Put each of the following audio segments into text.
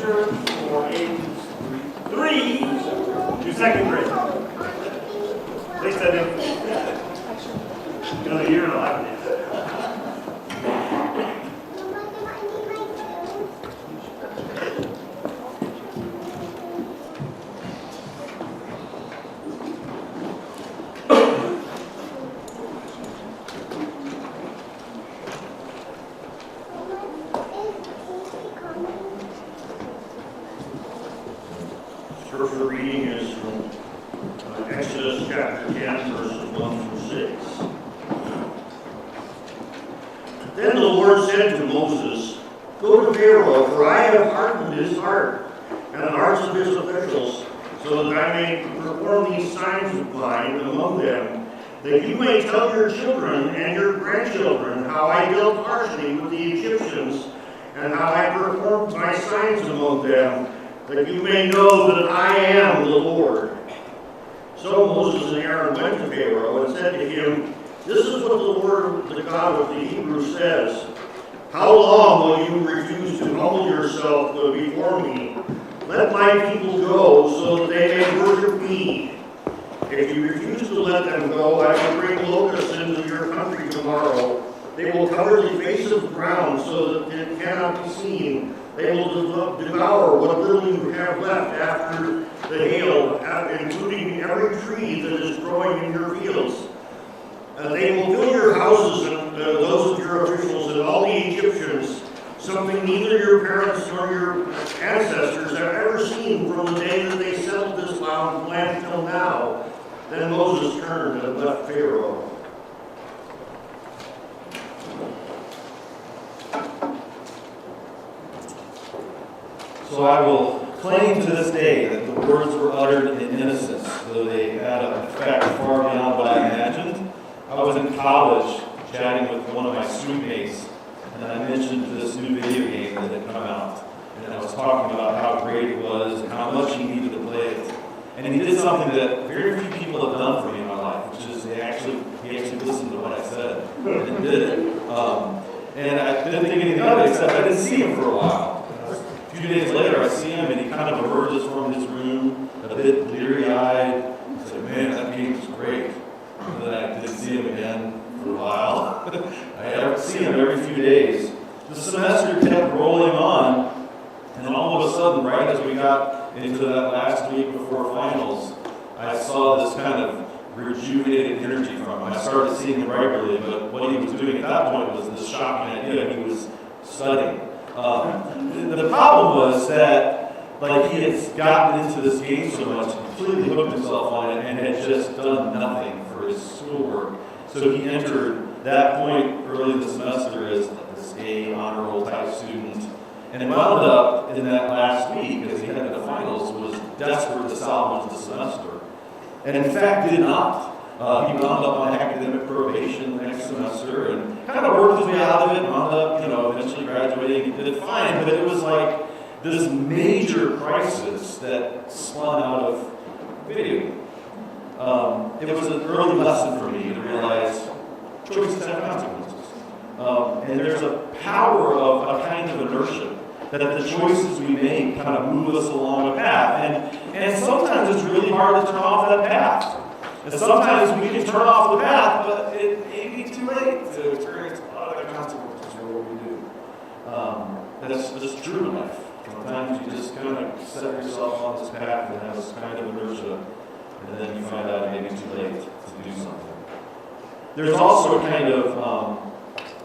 scripture for ages 3 to 2nd grade. At least I did. Another year and 11 days. Scripture reading is from Exodus chapter 10, verses 1 through 6. Then the Lord said to Moses, "Go to Pharaoh, for I have hardened his heart and the hearts of his officials, so that I may perform these signs of mine among them, that you may tell your children and your grandchildren how I dealt harshly with the Egyptians, and how I performed my signs among them, that you may know that I am the Lord." So Moses and Aaron went to Pharaoh and said to him, "This is what the Lord, the God of the Hebrews, says. How long will you refuse to humble yourself before me? Let my people go, so that they may worship me. If you refuse to let them go, I will bring locusts into your country tomorrow. They will cover the face of the ground so that it cannot be seen. They will devour what little you have left after the hail, including every tree that is growing in your fields. They will fill your houses and those of your officials and all the Egyptians, something neither your parents nor your ancestors have ever seen from the day that they settled this land till now." Then Moses turned and left Pharaoh. So I will claim to this day that the words were uttered in innocence, though they had an effect far beyond what I imagined. I was in college chatting with one of my studentmates, and I mentioned this new video game that had come out. And I was talking about how great it was and how much he needed to play it. And he did something that very few people have done for me in my life, which is he actually listened to what I said and did it. And I didn't think anything of it, except I didn't see him for a while. A few days later, I see him, and he kind of emerges from his room, a bit bleary-eyed. I said, "Man, that game was great." And then I didn't see him again for a while. I see him every few days. The semester kept rolling on, and then all of a sudden, right as we got into that last week before finals, I saw this kind of rejuvenated energy from him. I started seeing him regularly, but what he was doing at that point was this shocking idea. He was studying. The problem was that, he had gotten into this game so much, completely hooked himself on it, and had just done nothing for his schoolwork. So he entered that point early in the semester as this A honor roll type student, and wound up in that last week, as he headed to finals, was desperate to salvage the semester, and in fact did not. He wound up on academic probation the next semester and kind of worked his way out of it, wound up, eventually graduating. He did fine, but it was like this major crisis that spun out of video. It was an early lesson for me to realize choices have consequences. And there's a power of a kind of inertia, that the choices we make kind of move us along a path. And sometimes it's really hard to turn off that path. And sometimes we can turn off the path, but it may be too late to experience a lot of the consequences for what we do. That's true in life. Sometimes you just kind of set yourself on this path and have this kind of inertia, and then you find out it may be too late to do something. There's also a kind of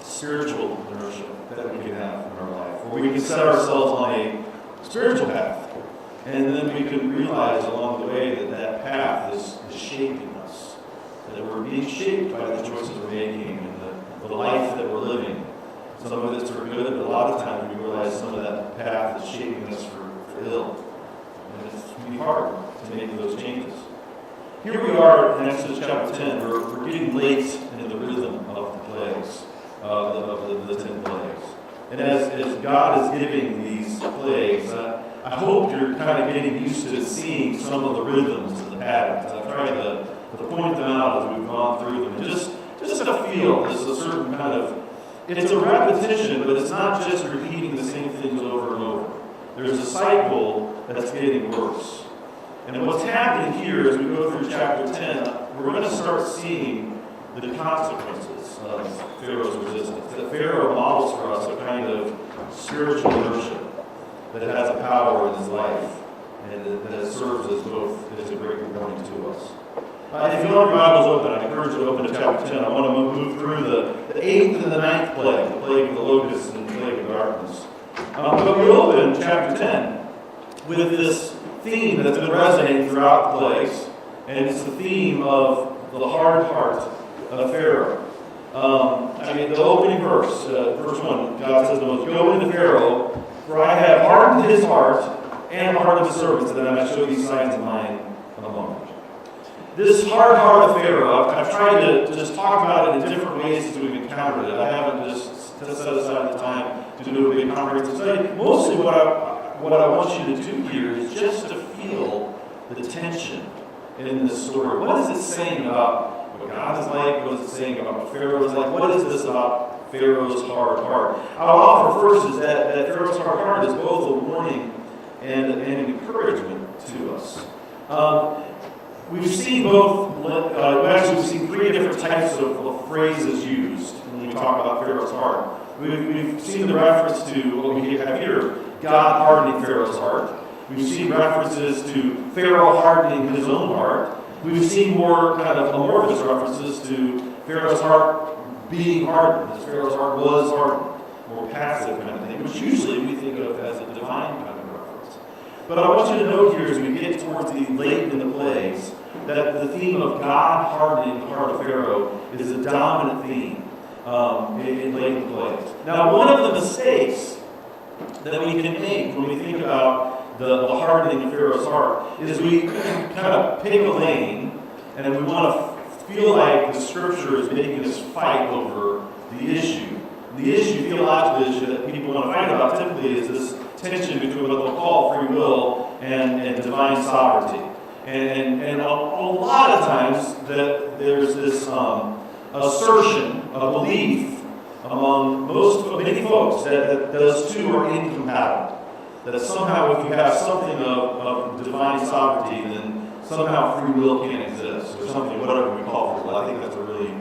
spiritual inertia that we can have in our life, where we can set ourselves on a spiritual path, and then we can realize along the way that that path is shaping us, that we're being shaped by the choices we're making and the life that we're living. Some of it's for good, but a lot of times we realize some of that path is shaping us for ill. And it's going to be hard to make those changes. Here we are in Exodus chapter 10. We're getting late into the rhythm of the plagues, of the 10 plagues. And as God is giving these plagues, I hope you're kind of getting used to seeing some of the rhythms and the patterns. I've tried to point them out as we've gone through them. And just to feel there's a certain kind of, it's a repetition, but it's not just repeating the same things over and over. there's a cycle that's getting worse. And what's happening here as we go through chapter 10, we're going to start seeing the consequences of Pharaoh's resistance. That Pharaoh models for us a kind of spiritual inertia that has a power in his life and that serves as both as a great warning to us. If you don't have your Bibles open, I encourage you to open to chapter 10. I want to move through the 8th and the 9th plague, the plague of the locusts and the plague of darkness. But we open chapter 10 with this theme that's been resonating throughout the plagues, and it's the theme of the hard heart of Pharaoh. The opening verse, verse 1, God says to Moses, "Go into Pharaoh, for I have hardened his heart and the heart of his servants, that I might show these signs of mine among you." This hard heart of Pharaoh, I've tried to just talk about it in different ways as we've encountered it. I haven't just set aside the time to do a big comprehensive study. Mostly what I want you to do here is just to feel the tension in this story. What is it saying about what God is like? What is it saying about what Pharaoh is like? What is this about Pharaoh's hard heart? I'll offer first is that Pharaoh's hard heart is both a warning and an encouragement to us. We've seen we've seen three different types of phrases used when we talk about Pharaoh's heart. We've seen the reference to what we have here, God hardening Pharaoh's heart. We've seen references to Pharaoh hardening his own heart. We've seen more kind of amorphous references to Pharaoh's heart being hardened, as Pharaoh's heart was hardened, more passive kind of thing, which usually we think of as a divine kind of reference. But I want you to note here as we get towards the late in the plagues, that the theme of God hardening the heart of Pharaoh is a dominant theme in late in the plagues. Now, one of the mistakes that we can make when we think about the hardening of Pharaoh's heart is we kind of pick a lane and we want to feel like the Scripture is making us fight over the issue. The issue, theological issue that people want to fight about typically is this tension between what they'll call free will and divine sovereignty. And a lot of times that there's this assertion, a belief among many folks that those two are incompatible. That somehow if you have something of divine sovereignty, then somehow free will can't exist, or something, whatever we call free will. I think that's a really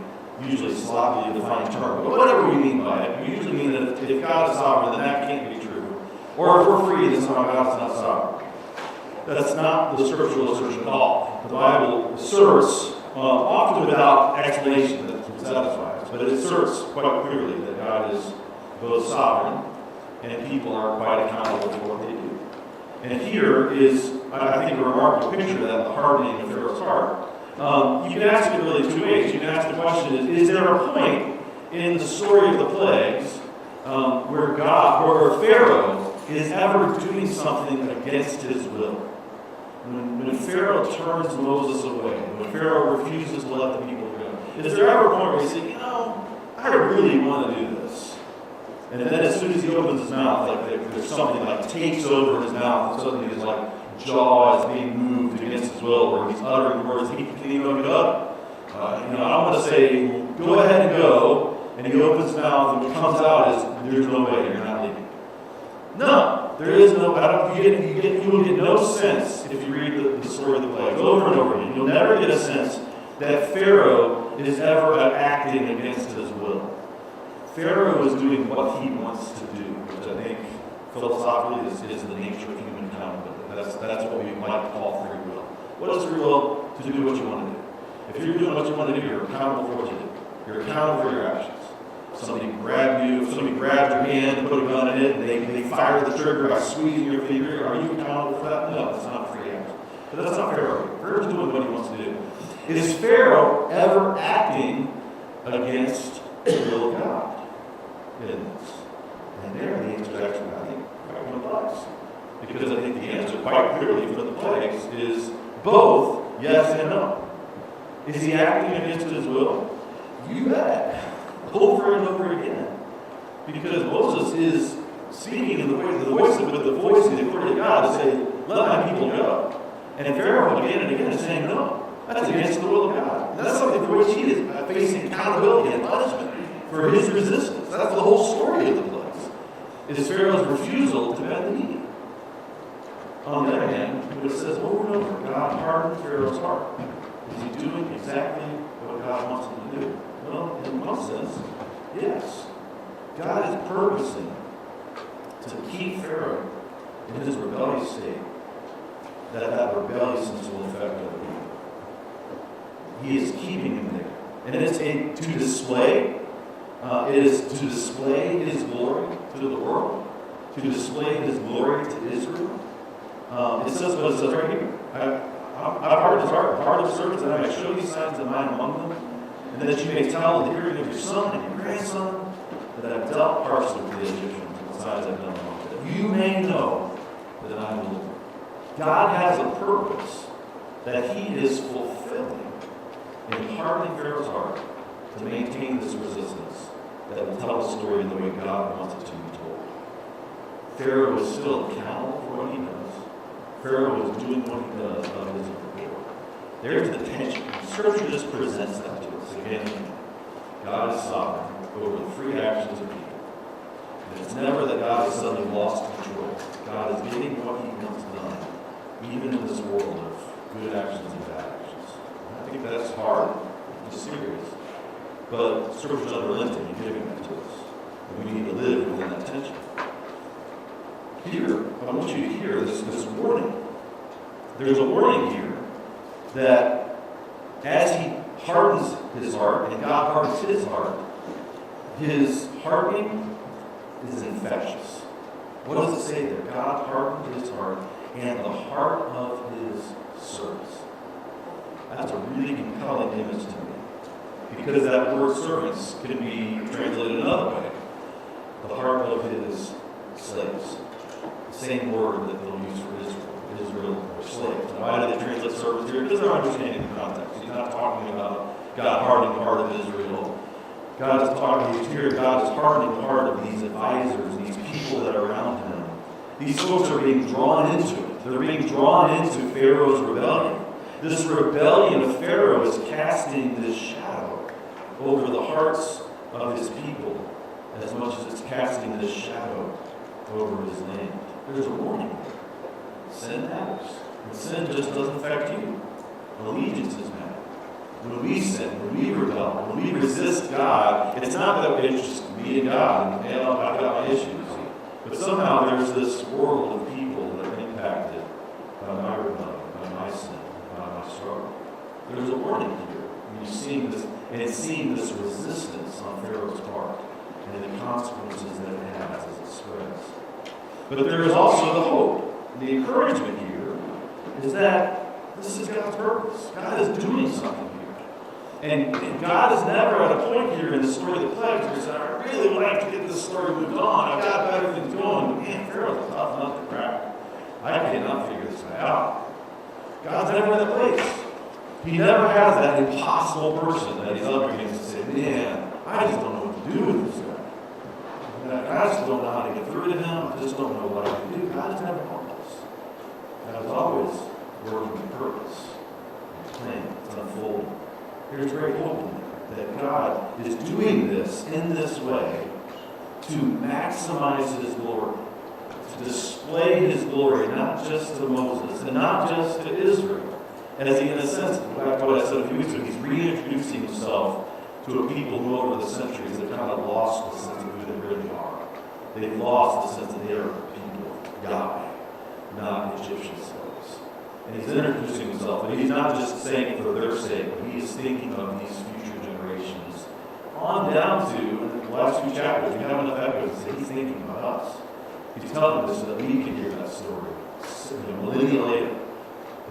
usually sloppily defined term. But whatever we mean by it, we usually mean that if God is sovereign, then that can't be true. Or if we're free, then somehow God's not sovereign. That's not the scriptural assertion at all. The Bible asserts, often without explanation that satisfies, but it asserts quite clearly that God is both sovereign and people are quite accountable for what they do. And here is, I think, a remarkable picture of that, the hardening of Pharaoh's heart. You can ask it really two ways. You can ask the question, is there a point in the story of the plagues where Pharaoh is ever doing something against his will? When Pharaoh turns Moses away, when Pharaoh refuses to let the people go, is there ever a point where you say, I really want to do this? And then as soon as he opens his mouth, like there's something like takes over his mouth, and suddenly his jaw is being moved against his will, or he's uttering words he can't even get up. I want to say, go ahead and go, and he opens his mouth, and what comes out is, there's no way, you're not leaving. No, there is no, you will get no sense if you read the story of the plagues over and over again. You'll never get a sense that Pharaoh is ever acting against his will. Pharaoh is doing what he wants to do, which I think philosophically is the nature of human accountability. That's what we might call free will. What is free will? To do what you want to do. If you're doing what you want to do, you're accountable for what you do. You're accountable for your actions. Somebody grabbed your hand and put a gun in it, and they fired the trigger by squeezing your finger. Are you accountable for that? No, that's not free action. But that's not Pharaoh. Pharaoh's doing what he wants to do. Is Pharaoh ever acting against the will of God? And there the answer is actually, I think, quite complex. Because I think the answer quite clearly for the plagues is both yes and no. Is he acting against his will? You bet. Over and over again. Because Moses is speaking in with the voice and the authority of God to say, let my people go. And Pharaoh again and again is saying no. That's against the will of God. And that's something for which he is facing accountability and punishment for his resistance. That's the whole story of the plagues. Is Pharaoh's refusal to bend the knee. hand, but it says over and over, God hardened Pharaoh's heart. Is he doing exactly what God wants him to do? Well, in one sense, yes. God is purposing to keep Pharaoh in his rebellious state, that rebelliousness will affect other people. He is keeping him there. And it's to display, his glory to the world, to display his glory to Israel. It says what it says right here. I've hardened his heart of servants, that I may show these signs of mine among them, and that you may tell in the hearing of your son and your grandson that I've dealt harshly with the Egyptians, besides I've done among them. That you may know that I am the Lord. God has a purpose that he is fulfilling in hardening Pharaoh's heart to maintain this resistance that will tell the story in the way God wants it to be told. Pharaoh is still accountable for what he does. Pharaoh is doing what he does of his own accord. There's the tension. Scripture just presents that to us again and again. God is sovereign over the free actions of people. And it's never that God has suddenly lost control. God is getting what he wants done, even in this world of good actions and bad actions. I think that's hard. It's serious. But Scripture's unrelenting in giving that to us. And we need to live within that tension. Here, I want you to hear this warning. There's a warning here that as he hardens his heart, and God hardens his hardening is infectious. What does it say there? God hardened his heart and the heart of his servants. That's a really compelling image to me. Because that word servants can be translated another way. The heart of his slaves. The same word that they'll use for Israel or slaves. Now, why do they translate servants here? Because they're understanding the context. He's not talking about God hardening the heart of Israel. God is hardening the heart of these advisors, these people that are around him. These folks are being drawn into it. They're being drawn into Pharaoh's rebellion. This rebellion of Pharaoh is casting this shadow over the hearts of his people as much as it's casting this shadow over his land. There's a warning. Sin matters. And sin just doesn't affect you. Allegiances matter. When we sin, when we rebel, when we resist God, it's not that it's just me and God, and I've got my issues. But somehow there's this world of people that are impacted by my rebellion, by my sin, by my struggle. There's a warning here. And you're seeing this, and it's seeing this resistance on Pharaoh's part, and the consequences that it has as it spreads. But there is also the hope. The encouragement here is that this is God's purpose. God is doing something here. And God is never at a point here in the story of the plagues where he said, I really would like to get this story moved on. I've got better things going. But man, Pharaoh's a tough nut to crack. I cannot figure this guy out. God's never in that place. He never has that impossible person that he's up against and say, man, I just don't know what to do with this guy. I just don't know how to get through to him. I just don't know what I can do. God is never hopeless. God is always working with purpose and plan. It's unfolding. There's great hope in there that God is doing this in this way to maximize his glory, to display his glory not just to Moses and not just to Israel. As he, in a sense, back to what I said a few weeks ago, he's reintroducing himself to a people who over the centuries have kind of lost the sense of who they really are. They've lost the sense that they are people of Yahweh, not Egyptian slaves. And he's introducing himself, and he's not just saying it for their sake, but he is thinking of these future generations. On down to the last few chapters, we have enough evidence that he's thinking about us. He's telling us so that we can hear that story. A millennia later,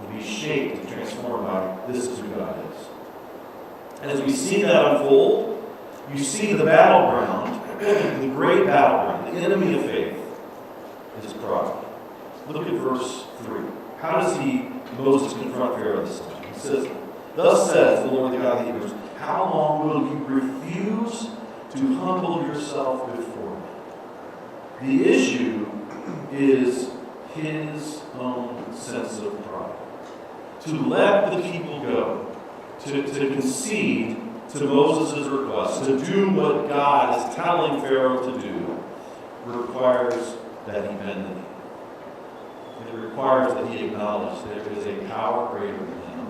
and be shaped and transformed by this is who God is. And as we see that unfold, you see the battleground, the great battleground, the enemy of faith is pride. Look at verse 3. How does Moses confront Pharaoh this time? He says, thus says the Lord, the God of the Hebrews, how long will you refuse to humble yourself before me? The issue is his own sense of pride. To let the people go, to concede to Moses' request, to do what God is telling Pharaoh to do, requires that he bend the knee. It requires that he acknowledge there is a power greater than him,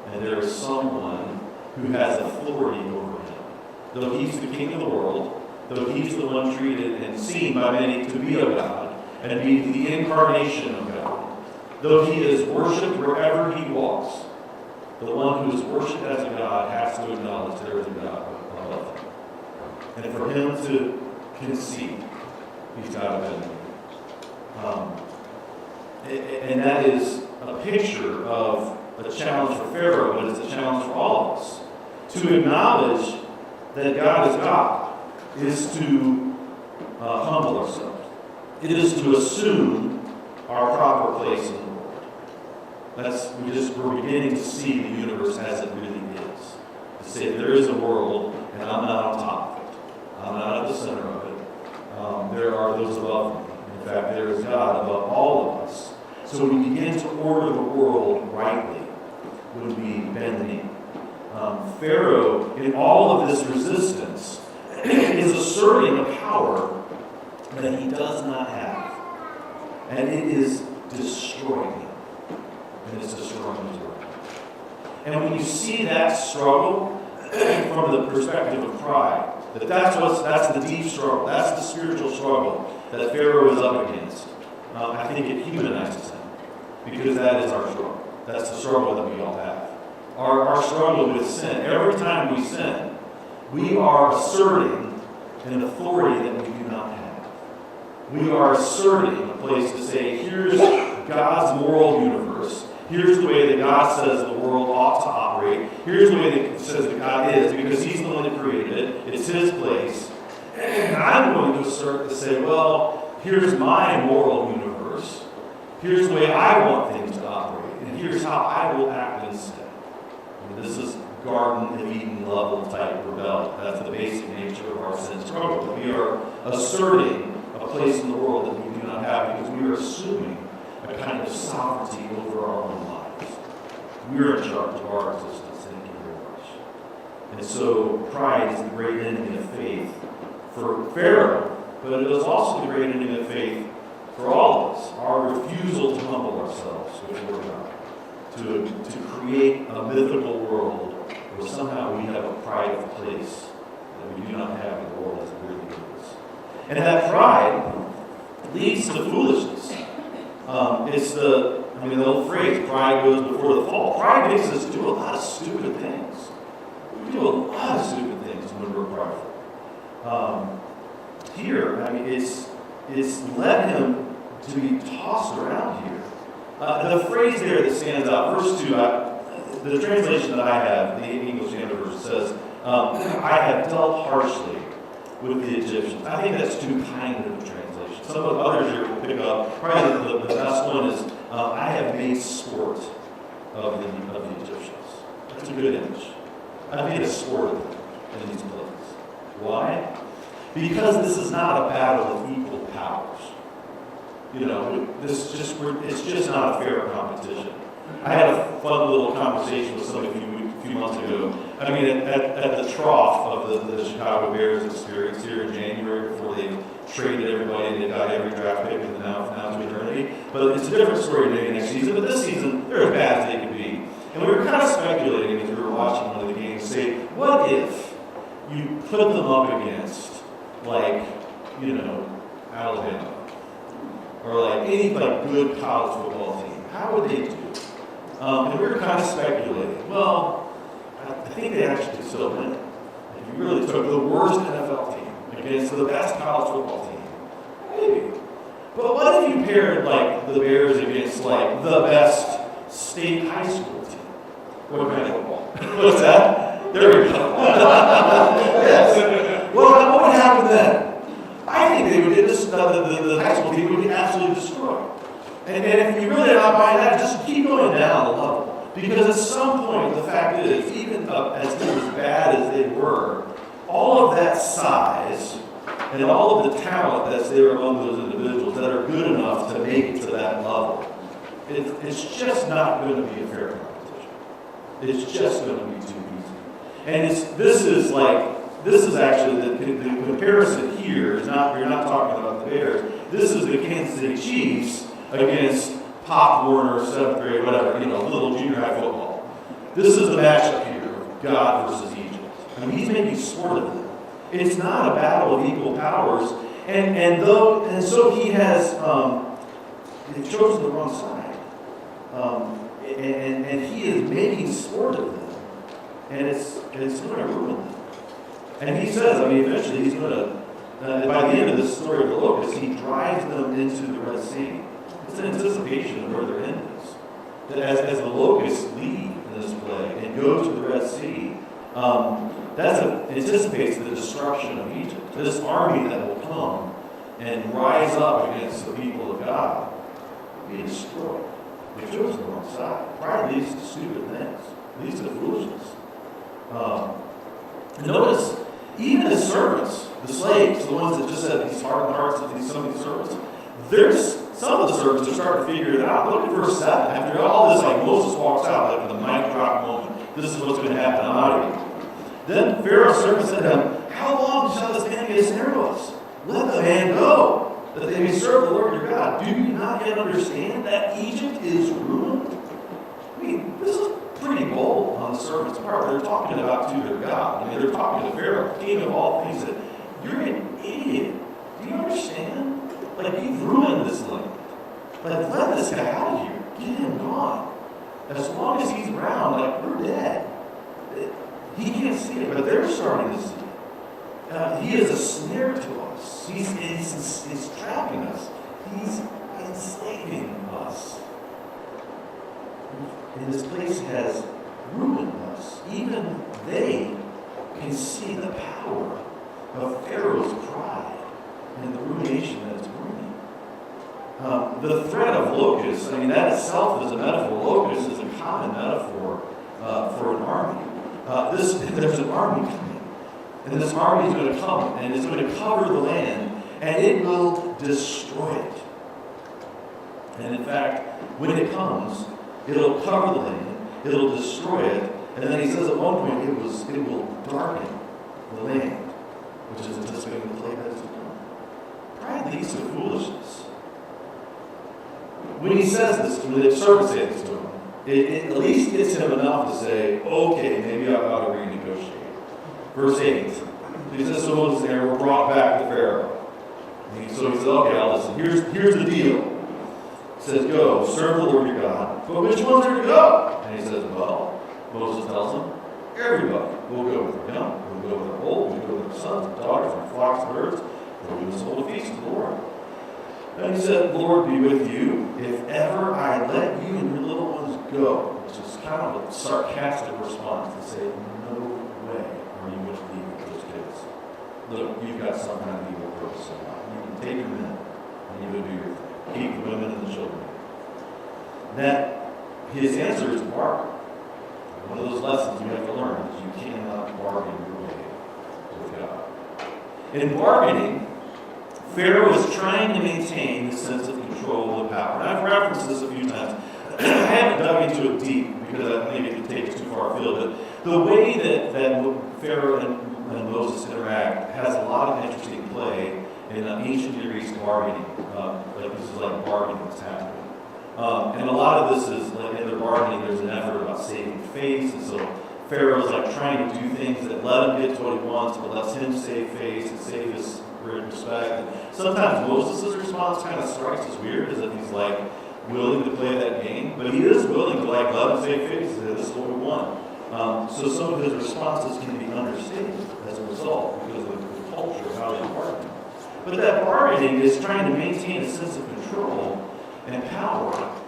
and there is someone who has authority over him. Though he's the king of the world, though he's the one treated and seen by many to be a God, and be the incarnation of God, though he is worshipped wherever he walks, the one who is worshipped as a God has to acknowledge there is a God above him. And for him to concede, he's got to bend. And that is a picture of a challenge for Pharaoh, but it's a challenge for all of us. To acknowledge that God is God is to humble ourselves. It is to assume our proper place in the world. We're beginning to see the universe as it really is. To say there is a world, and I'm not on top of it. I'm not at the center of it. There are those above me. In fact, there is God above all of us. So we begin to order the world rightly when we bend the knee. Pharaoh, in all of this resistance, is asserting a power that he does not have. And it is destroying him. And it's destroying his work. And when you see that struggle from the perspective of pride, that's the deep struggle, that's the spiritual struggle that Pharaoh is up against, I think it humanizes him. Because that is our struggle. That's the struggle that we all have. Our struggle with sin. Every time we sin, we are asserting an authority that we do not have. We are asserting a place to say, here's God's moral universe. Here's the way that God says the world ought to operate. Here's the way that it says that God is, because he's the one that created it. It's his place. And I'm going to assert to say, well, here's my moral universe. Here's the way I want things to operate. And here's how I will act instead. This is Garden of Eden level type rebellion. That's the basic nature of our sin struggle. We are asserting a place in the world that we do not have because we are assuming a kind of sovereignty over our own lives. We're in charge of our existence. Thank you very much. And so pride is the great enemy of faith for Pharaoh, but it is also the great enemy of faith for all of us. Our refusal to humble ourselves before God. To create a mythical world where somehow we have a private place that we do not have in the world as it really is. And that pride leads to foolishness. It's the old phrase, pride goes before the fall. Pride makes us do a lot of stupid things. We do a lot of stupid things when we're prideful. Here, it's led him to be tossed around here. The phrase there that stands out, verse 2, the translation that I have, the English Standard Version says, I have dealt harshly with the Egyptians. I think that's too kind of a translation. Some of the others here will pick up. Probably the best one is, I have made sport of the Egyptians. That's a good image. I've made a sport of them in these places. Why? Because this is not a battle of equal powers. It's just not a fair competition. I had a fun little conversation with somebody a few months ago. At the trough of the Chicago Bears experience here in January, before they traded everybody and they got every draft pick and now to eternity. But it's a different story maybe next season. But this season, they're as bad as they could be. And we were kind of speculating as we were watching one of the games, say, what if you put them up against, Alabama? Or any good college football team. How would they do? And we were kind of speculating. Well, I think they actually could still win. If you really took the worst NFL team against the best college football team, maybe. But what if you paired the Bears against the best state high school team? What kind of football? What's that? There we go. Yes. Well, what would happen then? I think they would get the high school team would be absolutely destroyed. And if you really are not buying that, just keep going down the level. Because at some point, the fact is, even as bad as they were, all of that size and all of the talent that's there among those individuals that are good enough to make it to that level, it's just not going to be a fair competition. It's just going to be too easy. And this is actually the comparison here is not, you're not talking about the Bears. This is the Kansas City Chiefs against popcorn or 7th grade, whatever, little junior high football. This is the matchup here of God versus Egypt. I mean, he's making sport of them. It's not a battle of equal powers, and so he has chosen the wrong side, and he is making sport of them, and it's going to ruin them. And he says, eventually he's going to, by the end of the story of the locusts, he drives them into the Red Sea. It's an anticipation of where their end is. That as the locusts leave in this play and go to the Red Sea, anticipates the destruction of Egypt. This army that will come and rise up against the people of God will be destroyed. They've chosen the wrong side. Pride leads to stupid things. It leads to foolishness. Notice, even his servants, the slaves, the ones that just said these hardened hearts of some of these servants, some of the servants are starting to figure it out. Look at verse 7. After all this, Moses walks out, with a mic drop moment. This is what's going to happen. I'm out of here. Then Pharaoh's servant said to him, how long shall this man be a snare to us? Let the man go, that they may serve the Lord your God. Do you not yet understand that Egypt is ruined? This is pretty bold on the servant's part. They're talking about to their God. They're talking to Pharaoh, king of all things, that you're an idiot. Do you understand? You've ruined this land. Let this guy out of here. Get him gone. As long as he's around, we're dead. He can't see it, but they're starting to see it. He is a snare to us. He's trapping us. He's enslaving us. And this place has ruined us. Even they can see the power of Pharaoh's pride and the ruination that it's bringing. The threat of locusts, that itself is a metaphor. Locust is a common metaphor for an army. There's an army coming. And this army is going to come, and it's going to cover the land, and it will destroy it. And in fact, when it comes, it'll cover the land, it'll destroy it, and then he says at one point it will darken the land, which is anticipating the plague that is to come. Pride leads to foolishness. When he says this, when the servant says this to him, it at least gets him enough to say, okay, maybe I ought to renegotiate. Verse 8, he says, so Moses and Aaron were brought back to Pharaoh. So he says, okay, I'll listen. Here's the deal. He says, go, serve the Lord your God. But which ones are to go? And he says, well, Moses tells him, everybody. We'll go with our young, we'll go with our old, we'll go with our sons and daughters, our flocks and herds. We'll do this whole feast to the Lord. And he said, the Lord be with you, if ever I let you and your little ones go. Which is kind of a sarcastic response to say, no way are you going to leave with those kids. Look, you've got some kind of evil purpose in mind. You can take your men and you would do your thing. Keep the women and the children. That his answer is bargain. One of those lessons you have to learn is you cannot bargain your way with God. In bargaining, Pharaoh is trying to maintain the sense of control of the power. And I've referenced this a few times. I haven't dug into it deep because maybe it could take us too far afield. But the way that Pharaoh and Moses interact has a lot of interesting play in ancient Near East bargaining. This is like bargaining that's happening. And a lot of this is, in their bargaining, there's an effort about saving face. And so Pharaoh's trying to do things that let him get to what he wants, but lets him save face and save his great respect. And sometimes Moses' response kind of strikes as weird, as if he's willing to play that game, but he is willing to let him save face and say, this is what we want. So some of his responses can be understated as a result because of the culture of how they bargain. But that bargaining is trying to maintain a sense of control and power,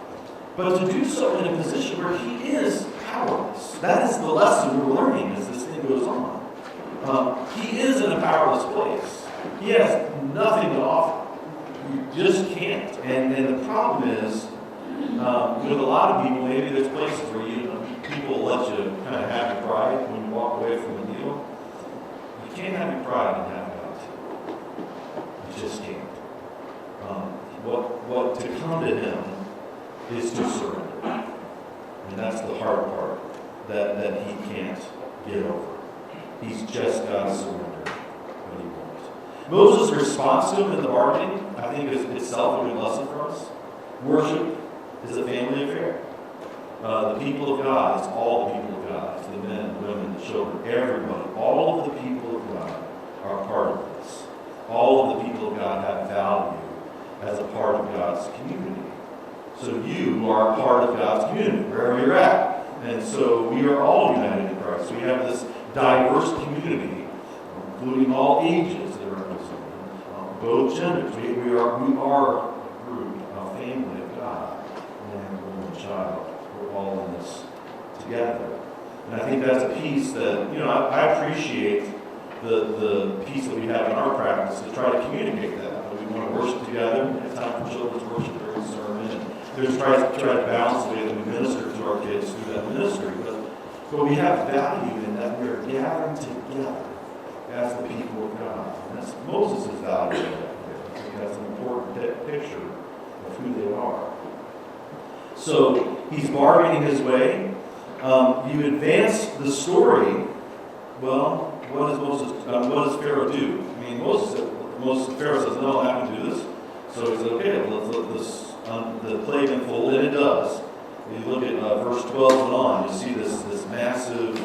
but to do so in a position where he is powerless. That is the lesson we're learning as this thing goes on. He is in a powerless place. He has nothing to offer. You just can't. And the problem is, with a lot of people, maybe there's places where people let you kind of have your pride when you walk away from the deal. You can't have your pride and have God too. You just can't. What to come to him is to surrender. And that's the hard part that he can't get over. He's just got to surrender what he wants. Moses' response to him in the bargaining, I think, is itself a good lesson for us. Worship is a family affair. The people of God, it's all the people of God. It's the men, women, the children, everybody. All of the people of God are a part of this. All of the people of God have value as a part of God's community. So you are a part of God's community, wherever you're at. And so we are all united in Christ. We have this diverse community, including all ages that are represented, both genders. We are a group, a family of God, man, woman, child. We're all in this together. And I think that's a piece that, I appreciate the piece that we have in our practice to try to communicate that. We want to worship together, we have time for children's worship during the sermon, and there's try to balance the way that we minister to our kids through that ministry. But we have value in that we are gathering together as the people of God. And that's Moses' value in that. I think that's an important picture of who they are. So he's bargaining his way. You advance the story. Well, what does Pharaoh do? I mean, Pharaoh says, no, I'm not going to do this. So he said, okay, let's let this the plague unfold, and it does. If you look at verse 12 and on, you see this massive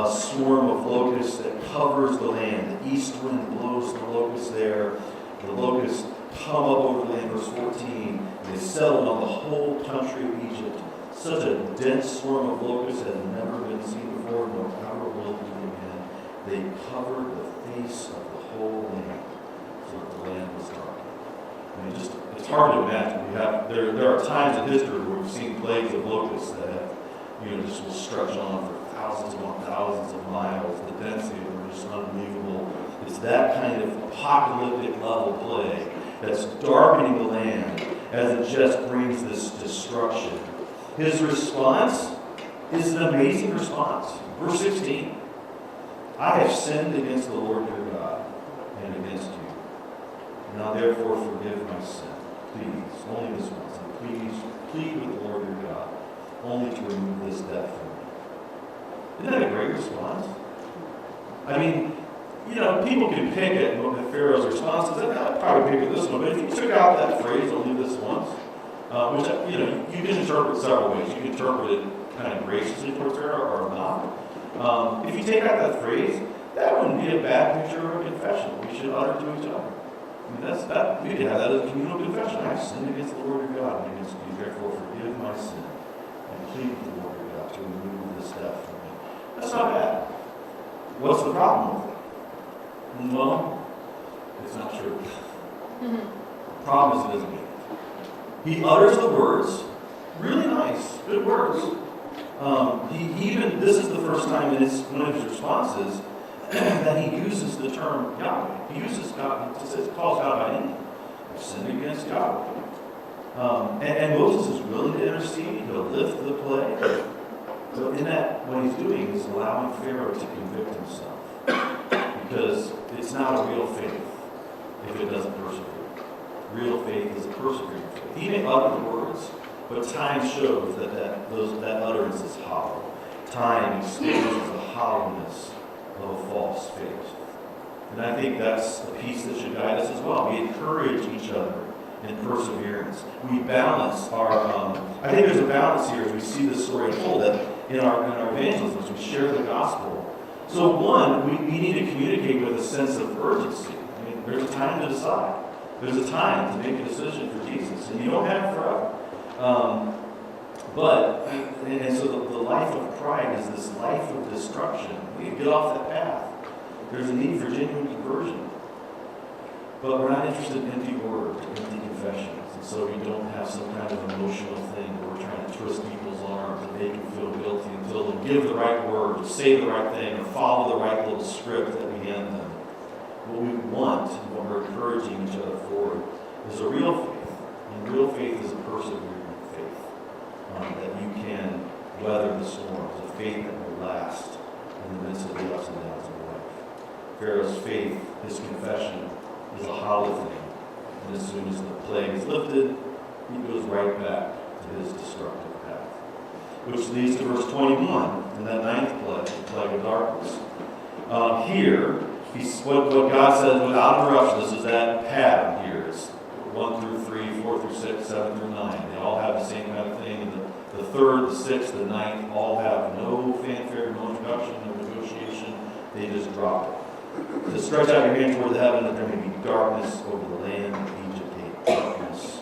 swarm of locusts that covers the land. The east wind blows the locusts there. The locusts come up over the land, verse 14. They settled on the whole country of Egypt. Such a dense swarm of locusts had never been seen before, nor ever will be again. They covered the face of the whole land, so that the land was dark. I mean, it's hard to imagine. There are times in history where we've seen plagues of locusts that have, just will stretch on for thousands upon thousands of miles. The density of them is just unbelievable. It's that kind of apocalyptic level plague that's darkening the land as it just brings this destruction. His response is an amazing response. Verse 16, I have sinned against the Lord your God and against you. Now therefore forgive my sin. Please, only this once. And plead with the Lord your God, only to remove this death from me. Isn't that a great response? I mean, people can pick at Pharaoh's responses, and I'd probably pick at this one, but if you took out that phrase, only this once, which, you can interpret several ways. You can interpret it kind of graciously towards Pharaoh or not. If you take out that phrase, that wouldn't be a bad picture of a confession we should utter to each other. I mean, we could have that as a communal confession. I have sinned against the Lord your God and against you. Therefore, forgive my sin and plead with the Lord your God to remove this death from me. That's not bad. What's the problem with it? Well, it's not true. The problem is it doesn't mean it. He utters the words, really nice, good words. This is the first time in one of his responses that he uses the term Yahweh. He uses God, calls God by name. I've sinned against Yahweh. And Moses is willing to intercede. He'll lift the plague. So in that, what he's doing is allowing Pharaoh to convict himself. Because it's not a real faith if it doesn't persevere. Real faith is a persevering faith. He may utter the words, but time shows that utterance is hollow. Time exposes the hollowness of a false faith. And I think that's a piece that should guide us as well. We encourage each other in perseverance. We balance our, I think there's a balance here as we see this story unfold, that in our evangelism, as we share the gospel. So one, we need to communicate with a sense of urgency. I mean, there's a time to decide. There's a time to make a decision for Jesus, and you don't have it forever. So the life of pride is this life of destruction. We can get off that path. There's a need for genuine conversion. But we're not interested in empty words, empty confessions. And so we don't have some kind of emotional thing where we're trying to twist people's arms and make them feel guilty until they give the right word, or say the right thing, or follow the right little script that we hand them. What we want, and what we're encouraging each other for, is a real faith. And real faith is a persevering faith. That you can weather the storms, a faith that will last in the midst of the ups and downs of life. Pharaoh's faith, his confession, is a hollow thing. And as soon as the plague is lifted, he goes right back to his destructive path. Which leads to verse 21, and that ninth plague, the plague of darkness. Here, what God says without interruption, this is that pattern here. It's 1 through 3, 4 through 6, 7 through 9. They all have the same kind of thing. third, the sixth, the ninth all have no fanfare, no introduction, no negotiation. They just drop it. To stretch out your hand toward the heaven, that there may be darkness over the land of Egypt, a darkness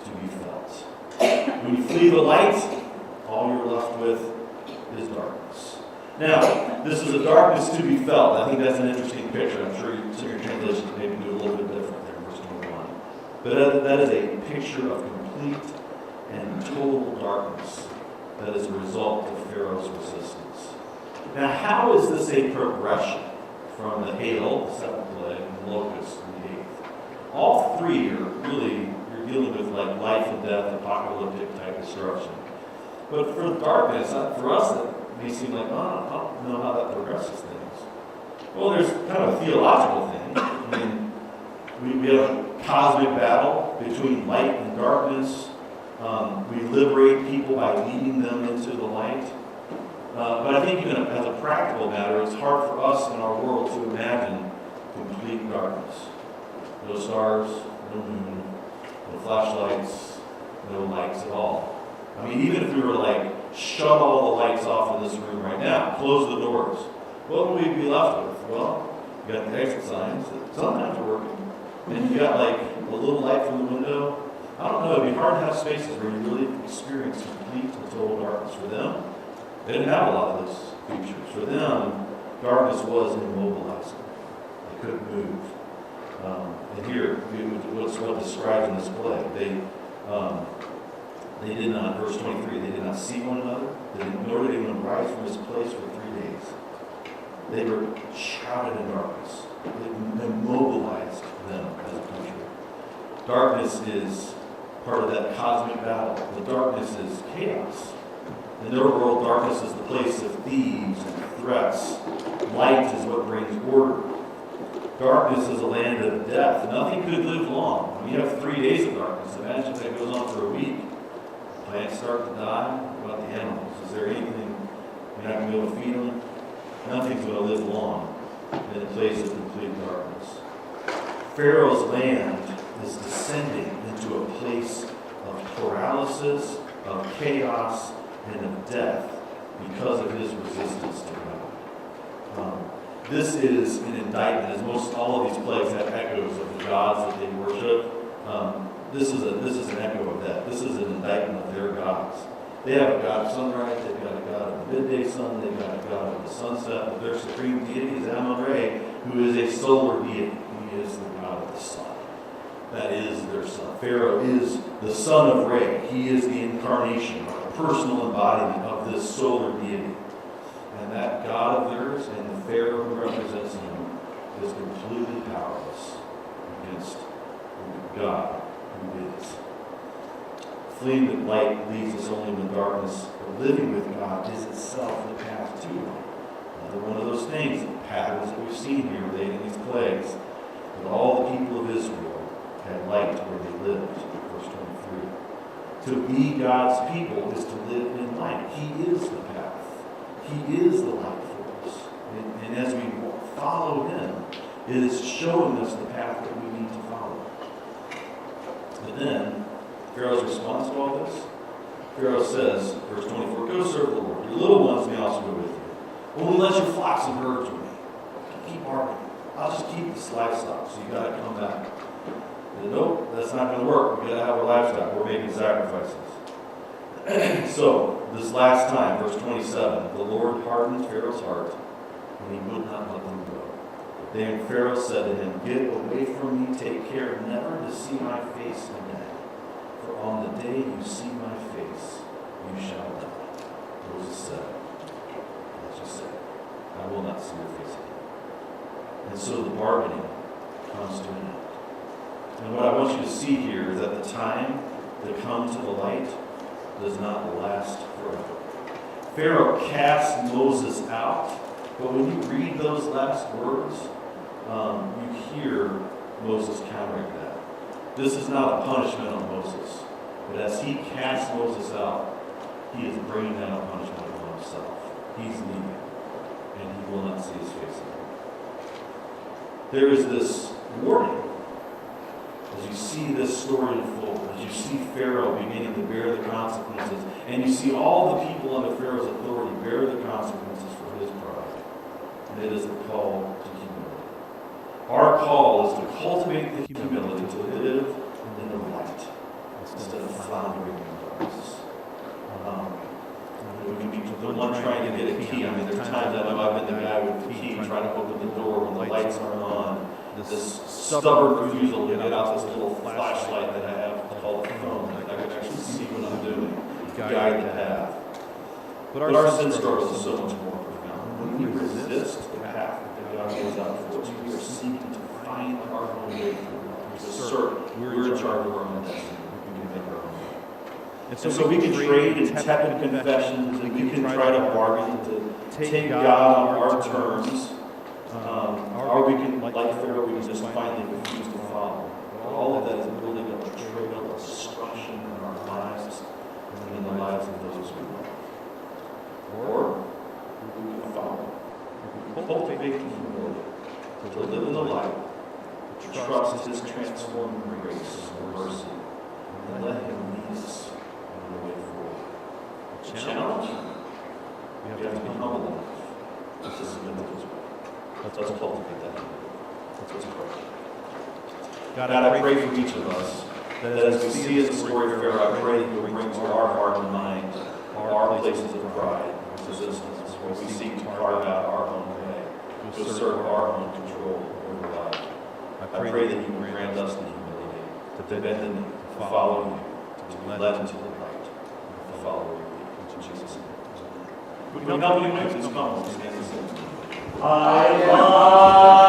to be felt. When you flee the light, all you're left with is darkness. Now, this is a darkness to be felt. I think that's an interesting picture. I'm sure some of your translations maybe do a little bit different there in verse 21. But that is a picture of complete and total darkness that is a result of Pharaoh's resistance. Now, how is this a progression from the hail, the seventh plague, and the locust, and the eighth? All three are really, you're dealing with like life and death, apocalyptic type destruction. But for the darkness, for us, it may seem like, I don't know how that progresses things. Well, there's kind of a theological thing. I mean, we have a cosmic battle between light and darkness. We liberate people by leading them into the light. But I think even as a practical matter, it's hard for us in our world to imagine complete darkness. No stars, no moon, no flashlights, no lights at all. I mean, even if we were like, shut all the lights off in this room right now, close the doors, what would we be left with? Well, you got the exit signs that sometimes are working, and you got like a little light from the window. I don't know, it'd be hard to have spaces where you really experience complete and total darkness. For them, they didn't have a lot of those features. For them, darkness was immobilizing. They couldn't move. And here, what's described in this play. They did not, verse 23, they did not see one another, nor did anyone rise from his place for 3 days. They were shrouded in darkness. It immobilized them as a country. Darkness is part of that cosmic battle. The darkness is chaos. In their world, darkness is the place of thieves and threats. Light is what brings order. Darkness is a land of death. Nothing could live long. When you have 3 days of darkness, imagine if that goes on for a week. Plants start to die. What about the animals? Is there anything you're not going to be able to feed them? Nothing's going to live long in a place of complete darkness. Pharaoh's land is descending into a place of paralysis, of chaos, and of death because of his resistance to God. This is an indictment, as most all of these plagues have echoes of the gods that they worship. This is an echo of that. This is an indictment of their gods. They have a god of sunrise, they've got a god of the midday sun, they've got a god of the sunset, but their supreme deity is Amun-Re, who is a solar deity. He is the god of the sun. That is their son. Pharaoh is the son of Re. He is the incarnation, or a personal embodiment of this solar deity. And that god of theirs and the Pharaoh who represents him is completely powerless against God. Fleeing the light leaves us only in the darkness, but living with God is itself the path to light. Another one of those things, the patterns that we've seen here related in these plagues, that all the people of Israel had light where they lived, verse 23. To be God's people is to live in light. He is the path. He is the light for us. And as we follow him, it is showing us the path that we need to follow. But then, Pharaoh's response to all this? Pharaoh says, verse 24, go serve the Lord. Your little ones may also go with you. Only let your flocks and herds with me. Keep bargaining. I'll just keep this livestock, so you got to come back. And nope, that's not going to work. We got to have our livestock. We're making sacrifices. So, this last time, verse 27, the Lord hardened Pharaoh's heart, and he would not let them go. Then Pharaoh said to him, get away from me, take care never to see my face again. For on the day you see my face, you shall die. Moses said, as you said, I will not see your face again. And so the bargaining comes to an end. And what I want you to see here is that the time to come to the light does not last forever. Pharaoh casts Moses out, but when you read those last words, you hear Moses countering that. This is not a punishment on Moses, but as he casts Moses out, he is bringing down a punishment upon himself. He's leaving, and he will not see his face again. There is this warning as you see this story unfold, as you see Pharaoh beginning to bear the consequences, And you see all the people under Pharaoh's authority bear the consequences for his pride. And it is the call to humility. Our call is to cultivate the humility to live in the light instead of floundering in darkness. We can be the one trying to get a key. I mean, there's times I know I've been the guy with the key trying to open the door when the lights aren't on. This stubborn refusal to get out this little flashlight that I have called the phone. I can actually see what I'm doing. Guide the path. But our sin struggle is so much more profound. When we resist the path that God gives out for us, we are seeking to find our own way through. To assert we're in charge of our own destiny. We can make our own way. And so we can trade in tepid confessions, and we can try to bargain to take God on our terms. Or we can, like Pharaoh, we can just finally refuse to follow. But all of that is building up a trail of destruction in our lives and in the lives of those we love. Or we can follow. We can cultivate humility, to live in the light, to trust His transforming grace and mercy, and let Him lead us on the way forward. The challenge? We have to be humble enough to submit to His will. Let's cultivate that. Let's pray. God, I pray for each of us that as we see in the story of Pharaoh, I pray that you'll bring to our heart and mind our places of pride and resistance, where we seek to carve out our own way, to assert our own control over life. I pray that you would grant us the humility to bend the knee, to follow you, to be led into the light, to follow you. In Jesus' name. Would you help me to make this come? Stand and sing. I love